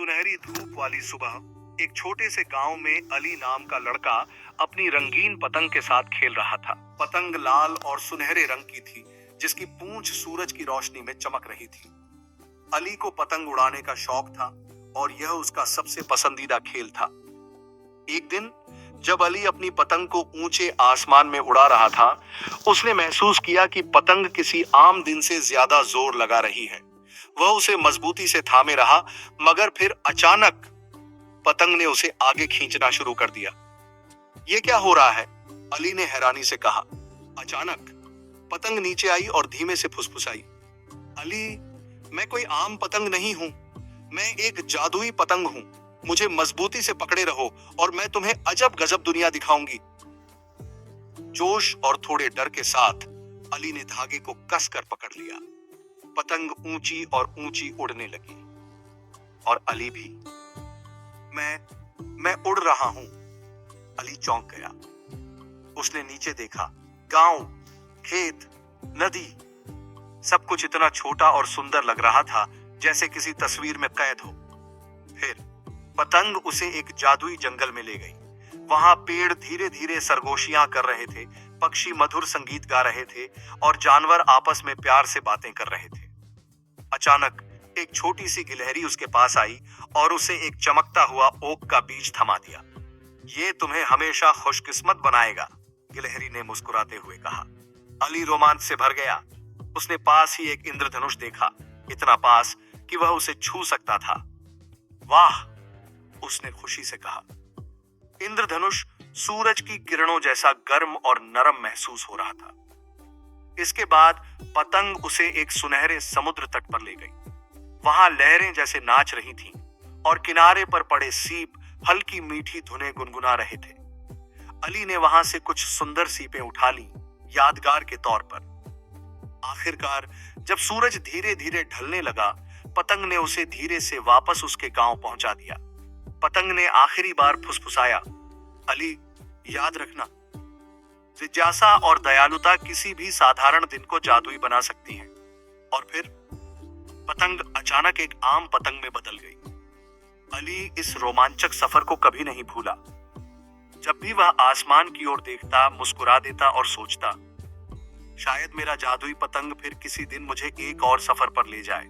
सुनहरी धूप वाली सुबह एक छोटे से गांव में अली नाम का लड़का अपनी रंगीन पतंग के साथ खेल रहा था। पतंग लाल और सुनहरे रंग की थी, जिसकी पूंछ सूरज की रोशनी में चमक रही थी। अली को पतंग उड़ाने का शौक था और यह उसका सबसे पसंदीदा खेल था। एक दिन जब अली अपनी पतंग को ऊंचे आसमान में उड़ा रहा था, उसने महसूस किया कि पतंग किसी आम दिन से ज्यादा जोर लगा रही है। वह उसे मजबूती से थामे रहा, मगर फिर अचानक पतंग ने उसे आगे खींचना शुरू कर दिया। ये क्या हो रहा है? अली ने हैरानी से कहा। अचानक पतंग नीचे आई और धीमे से फुसफुसाई। अली, मैं कोई आम पतंग नहीं हूं, मैं एक जादुई पतंग हूं। मुझे मजबूती से पकड़े रहो और मैं तुम्हें अजब गजब दुनिया दिखाऊंगी। जोश और थोड़े डर के साथ अली ने धागे को कसकर पकड़ लिया। पतंग ऊंची और ऊंची उड़ने लगी और अली भी। मैं उड़ रहा हूं। अली चौंक गया। उसने नीचे देखा। गांव, खेत, नदी, सब कुछ इतना छोटा और सुंदर लग रहा था जैसे किसी तस्वीर में कैद हो। फिर पतंग उसे एक जादुई जंगल में ले गई। वहां पेड़ धीरे धीरे सरगोशियां कर रहे थे, पक्षी मधुर संगीत गा रहे थे और जानवर आपस में प्यार से बातें कर रहे थे। अचानक एक छोटी सी गिलहरी उसके पास आई और उसे एक चमकता हुआ ओक का बीज थमा दिया। ये तुम्हें हमेशा खुशकिस्मत बनाएगा, गिलहरी ने मुस्कुराते हुए कहा। अली रोमांच से भर गया। उसने पास ही एक इंद्रधनुष देखा, इतना पास कि वह उसे छू सकता था। वाह, उसने खुशी से कहा। इंद्रधनुष सूरज की किरणों जैसा गर्म और नरम महसूस हो रहा था। इसके बाद पतंग उसे एक सुनहरे समुद्र तट पर ले गई। वहां लहरें जैसे नाच रही थीं और किनारे पर पड़े सीप हल्की मीठी धुनें गुनगुना रहे थे। अली ने वहां से कुछ सुंदर सीपें उठा ली, यादगार के तौर पर। आखिरकार जब सूरज धीरे धीरे ढलने लगा, पतंग ने उसे धीरे से वापस उसके गांव पहुंचा दिया। पतंग ने आखिरी बार फुसफुसाया, अली, याद रखना, जिज्ञासा और दयालुता किसी भी साधारण दिन को जादुई बना सकती हैं। और फिर पतंग अचानक एक आम पतंग में बदल गई। अली इस रोमांचक सफर को कभी नहीं भूला। जब भी वह आसमान की ओर देखता, मुस्कुरा देता और सोचता, शायद मेरा जादुई पतंग फिर किसी दिन मुझे एक और सफर पर ले जाए।